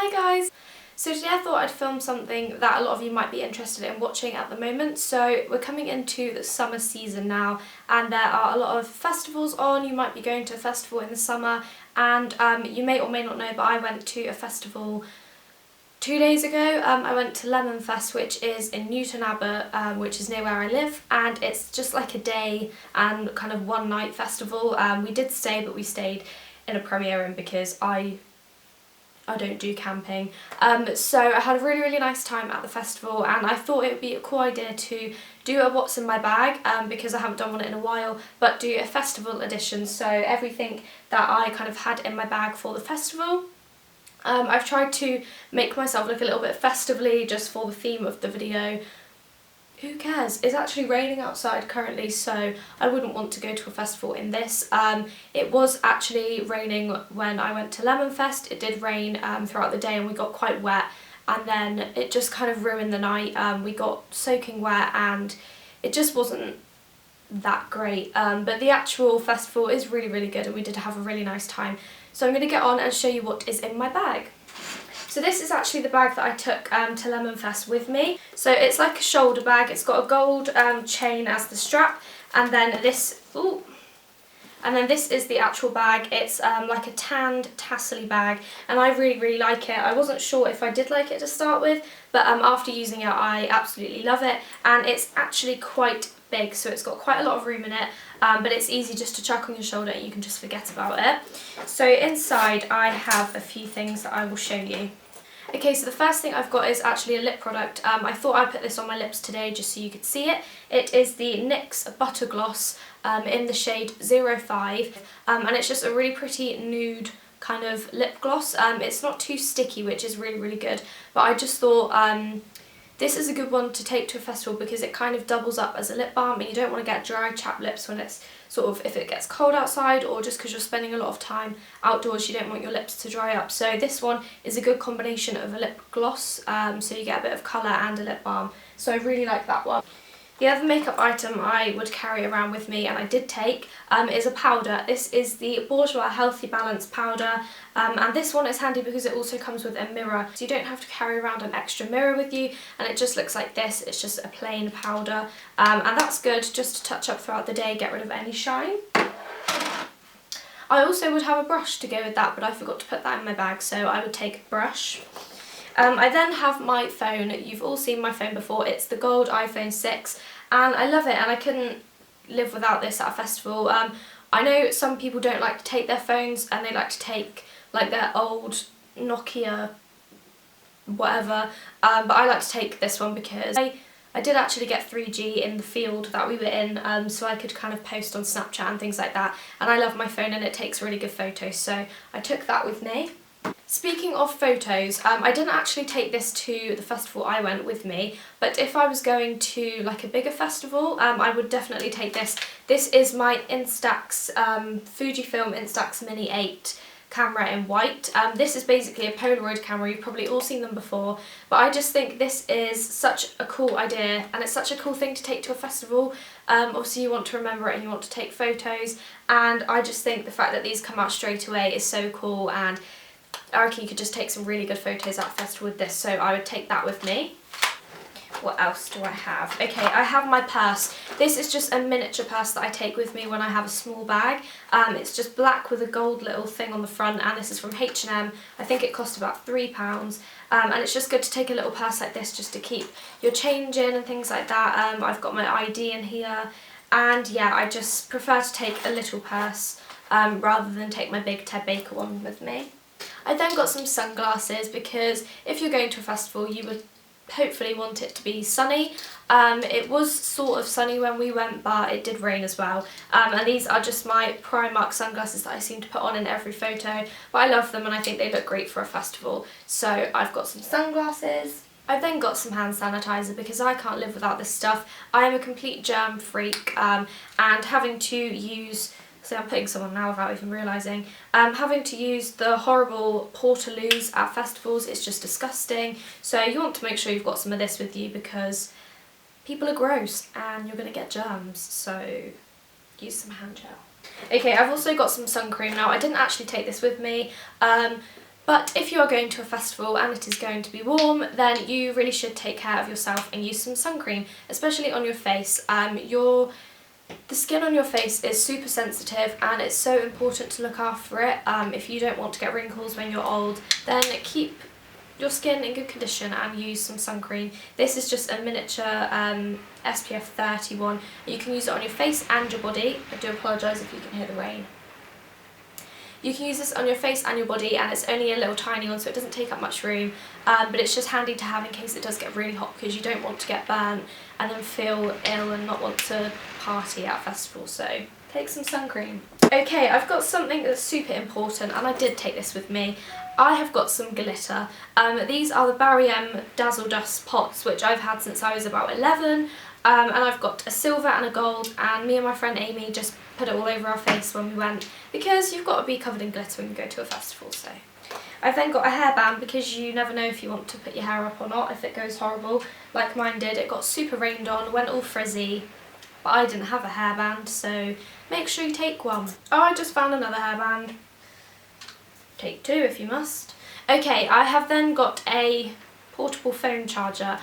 Hi guys! So today I thought I'd film something that a lot of you might be interested in watching at the moment. So we're coming into the summer season now and there are a lot of festivals on. You might be going to a festival in the summer and you may or may not know, but I went to a festival 2 days ago. I went to Lemon Fest, which is in Newton Abbot, which is near where I live, and it's just like a day and kind of one night festival. We did stay, but we stayed in a Premier Inn because I don't do camping. So I had a really nice time at the festival, and I thought it would be a cool idea to do a what's in my bag because I haven't done one in a while, but do a festival edition, so everything that I kind of had in my bag for the festival. I've tried to make myself look a little bit festively just for the theme of the video. Who cares? It's actually raining outside currently, so I wouldn't want to go to a festival in this. It was actually raining when I went to Lemon Fest. It did rain throughout the day and we got quite wet, and then it just kind of ruined the night. We got soaking wet and it just wasn't that great. But the actual festival is really good and we did have a really nice time. So I'm going to get on and show you what is in my bag. So this is actually the bag that I took to Lemon Fest with me. So it's like a shoulder bag. It's got a gold chain as the strap, and then this is the actual bag. It's like a tanned tassel-y bag, and I really like it. I wasn't sure if I did like it to start with, but after using it I absolutely love it, and it's actually quite big, so it's got quite a lot of room in it, but it's easy just to chuck on your shoulder and you can just forget about it. So inside I have a few things that I will show you. Okay, so the first thing I've got is actually a lip product. I thought I'd put this on my lips today just so you could see it. It is the NYX Butter Gloss in the shade 05, and it's just a really pretty nude kind of lip gloss. It's not too sticky, which is really good, but I just thought this is a good one to take to a festival because it kind of doubles up as a lip balm, and you don't want to get dry chapped lips when it's sort of, if it gets cold outside, or just because you're spending a lot of time outdoors, you don't want your lips to dry up. So this one is a good combination of a lip gloss, so you get a bit of colour and a lip balm. So I really like that one. The other makeup item I would carry around with me, and I did take, is a powder. This is the Bourjois Healthy Balance powder, and this one is handy because it also comes with a mirror, so you don't have to carry around an extra mirror with you, and it just looks like this. It's just a plain powder, and that's good just to touch up throughout the day, get rid of any shine. I also would have a brush to go with that, but I forgot to put that in my bag, so I would take a brush. I then have my phone. You've all seen my phone before. It's the gold iPhone 6 and I love it, and I couldn't live without this at a festival. I know some people don't like to take their phones and they like to take like their old Nokia whatever, but I like to take this one because I did actually get 3G in the field that we were in, so I could kind of post on Snapchat and things like that, and I love my phone and it takes really good photos, so I took that with me. Speaking of photos, I didn't actually take this to the festival I went with me, but if I was going to like a bigger festival, I would definitely take this. This is my Instax, Fujifilm Instax Mini 8 camera in white. This is basically a Polaroid camera. You've probably all seen them before, but I just think this is such a cool idea and it's such a cool thing to take to a festival. Obviously you want to remember it and you want to take photos, and I just think the fact that these come out straight away is so cool, and I reckon you could just take some really good photos at a festival with this, so I would take that with me. What else do I have? Okay, I have my purse. This is just a miniature purse that I take with me when I have a small bag. It's just black with a gold little thing on the front, and this is from H&M. I think it cost about £3, and it's just good to take a little purse like this just to keep your change in and things like that. I've got my ID in here, and yeah, I just prefer to take a little purse rather than take my big Ted Baker one with me. I then got some sunglasses because if you're going to a festival you would hopefully want it to be sunny. It was sort of sunny when we went, but it did rain as well, and these are just my Primark sunglasses that I seem to put on in every photo, but I love them and I think they look great for a festival, so I've got some sunglasses. I've then got some hand sanitizer because I can't live without this stuff. I am a complete germ freak, and having to use, so I'm putting some on now without even realising, having to use the horrible portaloos at festivals is just disgusting, so you want to make sure you've got some of this with you because people are gross and you're going to get germs, so use some hand gel. Okay, I've also got some sun cream now. I didn't actually take this with me. But if you are going to a festival and it is going to be warm, then you really should take care of yourself and use some sun cream, especially on your face. The skin on your face is super sensitive and it's so important to look after it. If you don't want to get wrinkles when you're old, then keep your skin in good condition and use some sun cream. This is just a miniature SPF 31. You can use it on your face and your body. I do apologise if you can hear the rain. You can use this on your face and your body, and it's only a little tiny one, so it doesn't take up much room, but it's just handy to have in case it does get really hot, because you don't want to get burnt and then feel ill and not want to party at festivals, so take some sun cream. Okay, I've got something that's super important, and I did take this with me. I have got some glitter. These are the M Dazzle Dust pots, which I've had since I was about 11. And I've got a silver and a gold, and me and my friend Amy just put it all over our face when we went, because you've got to be covered in glitter when you go to a festival. So I've then got a hairband, because you never know if you want to put your hair up or not if it goes horrible like mine did. It got super rained on, went all frizzy, but I didn't have a hairband, so make sure you take one. Oh, I just found another hairband. Take two if you must. Okay, I have then got a portable phone charger.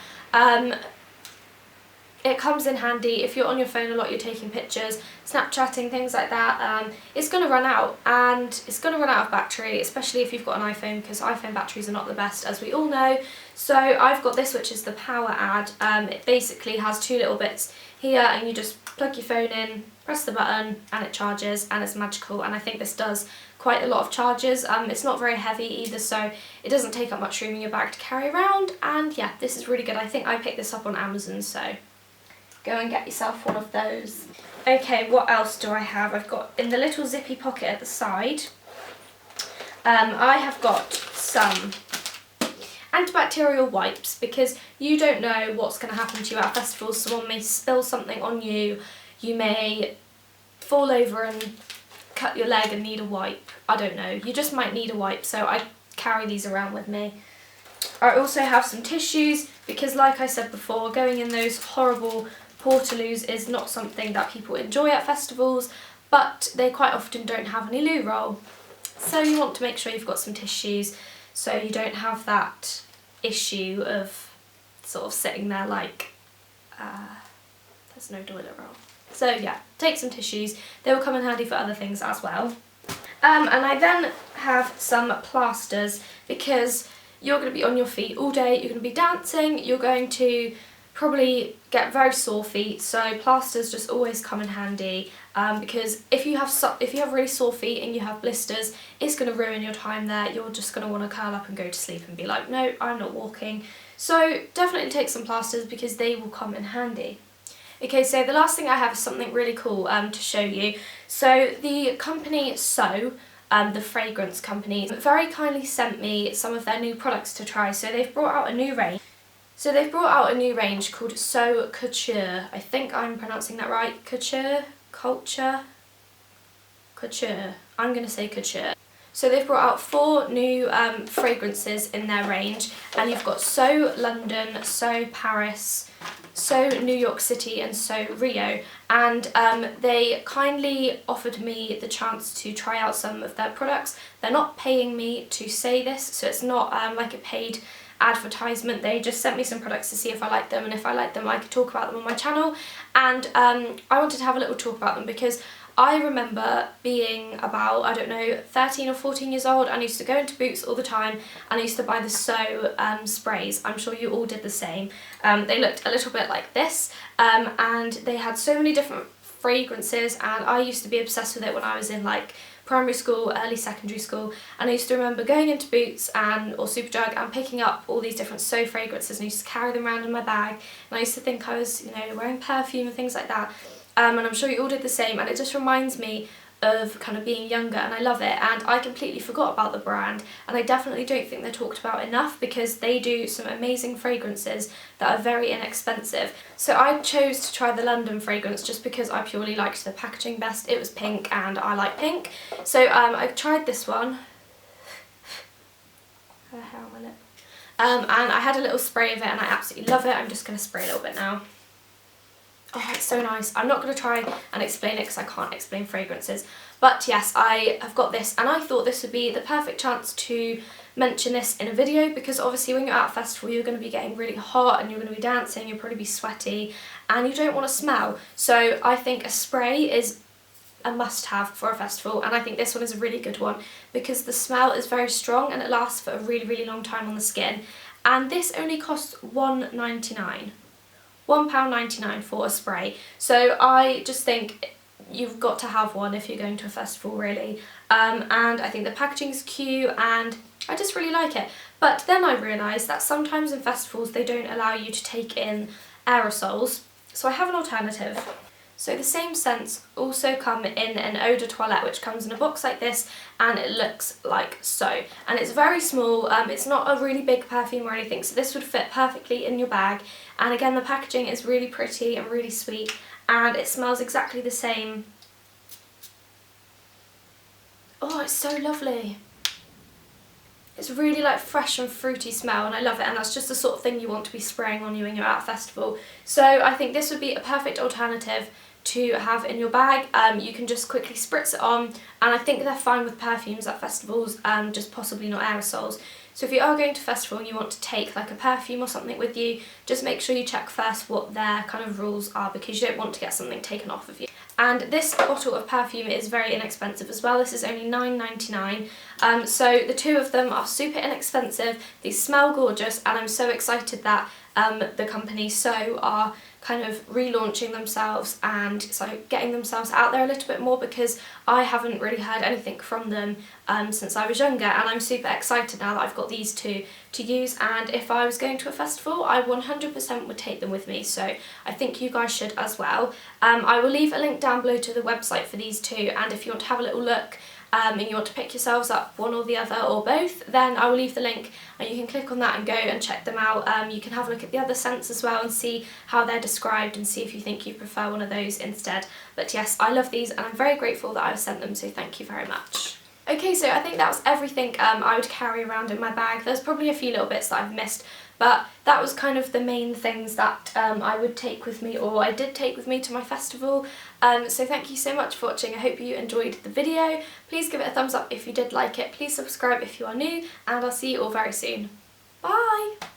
It comes in handy if you're on your phone a lot, you're taking pictures, Snapchatting, things like that. It's going to run out, and it's going to run out of battery, especially if you've got an iPhone, because iPhone batteries are not the best, as we all know. So I've got this, which is the power ad. It basically has two little bits here, and you just plug your phone in, press the button, and it charges, and it's magical. And I think this does quite a lot of charges. It's not very heavy either, so it doesn't take up much room in your bag to carry around. And yeah, this is really good. I think I picked this up on Amazon, so go and get yourself one of those. Okay, what else do I have? I've got, in the little zippy pocket at the side, I have got some antibacterial wipes, because you don't know what's going to happen to you at festivals. Someone may spill something on you, you may fall over and cut your leg and need a wipe. I don't know, you just might need a wipe, so I carry these around with me. I also have some tissues, because like I said before, going in those horrible portaloos is not something that people enjoy at festivals, but they quite often don't have any loo roll. So you want to make sure you've got some tissues so you don't have that issue of sort of sitting there like there's no toilet roll. So yeah, take some tissues. They will come in handy for other things as well. And I then have some plasters, because you're going to be on your feet all day, you're going to be dancing, you're going to probably get very sore feet, so plasters just always come in handy, because if you have really sore feet and you have blisters, it's going to ruin your time there. You're just going to want to curl up and go to sleep and be like, no, I'm not walking. So definitely take some plasters, because they will come in handy. Okay, so the last thing I have is something really cool to show you. So the company the fragrance company, very kindly sent me some of their new products to try. So they've brought out a new range. Called So Couture. I think I'm pronouncing that right. Couture? I'm going to say couture. So they've brought out 4 new fragrances in their range, and you've got So London, So Paris, So New York City, and So Rio. And they kindly offered me the chance to try out some of their products. They're not paying me to say this, so it's not like a paid advertisement. They just sent me some products to see if I liked them, and if I liked them I could talk about them on my channel. And I wanted to have a little talk about them, because I remember being about, I don't know, 13 or 14 years old, and I used to go into Boots all the time, and I used to buy the So sprays. I'm sure you all did the same. They looked a little bit like this, and they had so many different fragrances, and I used to be obsessed with it when I was in like primary school, early secondary school, and I used to remember going into Boots or Superdrug and picking up all these different So fragrances, and I used to carry them around in my bag, and I used to think I was, you know, wearing perfume and things like that. And I'm sure you all did the same, and it just reminds me of kind of being younger, and I love it. And I completely forgot about the brand, and I definitely don't think they're talked about enough, because they do some amazing fragrances that are very inexpensive. So I chose to try the London fragrance just because I purely liked the packaging best. It was pink, and I like pink. So I tried this one. Hair on my lip. And I had a little spray of it, and I absolutely love it. I'm just going to spray a little bit now. Oh, it's so nice. I'm not going to try and explain it, because I can't explain fragrances. But yes, I have got this, and I thought this would be the perfect chance to mention this in a video, because obviously when you're at a festival you're going to be getting really hot and you're going to be dancing, you'll probably be sweaty and you don't want to smell. So I think a spray is a must-have for a festival, and I think this one is a really good one because the smell is very strong and it lasts for a really long time on the skin. And this only costs £1.99. £1.99 for a spray. So I just think you've got to have one if you're going to a festival, really. And I think the packaging is cute and I just really like it. But then I realised that sometimes in festivals they don't allow you to take in aerosols, so I have an alternative. So the same scents also come in an eau de toilette, which comes in a box like this, and it looks like so. And it's very small, it's not a really big perfume or anything, so this would fit perfectly in your bag. And again, the packaging is really pretty and really sweet, and it smells exactly the same. Oh, it's so lovely. It's really like fresh and fruity smell, and I love it, and that's just the sort of thing you want to be spraying on you when you're at a festival. So I think this would be a perfect alternative to have in your bag. You can just quickly spritz it on, and I think they're fine with perfumes at festivals, just possibly not aerosols. So if you are going to a festival and you want to take like a perfume or something with you, just make sure you check first what their kind of rules are, because you don't want to get something taken off of you. And this bottle of perfume is very inexpensive as well. This is only £9.99. So the two of them are super inexpensive, they smell gorgeous, and I'm so excited that the company So are kind of relaunching themselves and so getting themselves out there a little bit more, because I haven't really heard anything from them since I was younger, and I'm super excited now that I've got these two to use. And if I was going to a festival, I 100% would take them with me, so I think you guys should as well. I will leave a link down below to the website for these two, and if you want to have a little look and you want to pick yourselves up one or the other or both, then I will leave the link and you can click on that and go and check them out. You can have a look at the other scents as well and see how they're described and see if you think you prefer one of those instead. But yes, I love these and I'm very grateful that I was sent them, so thank you very much. Okay, so I think that was everything I would carry around in my bag. There's probably a few little bits that I've missed, but that was kind of the main things that I would take with me, or I did take with me to my festival. So thank you so much for watching. I hope you enjoyed the video. Please give it a thumbs up if you did like it. Please subscribe if you are new, and I'll see you all very soon. Bye!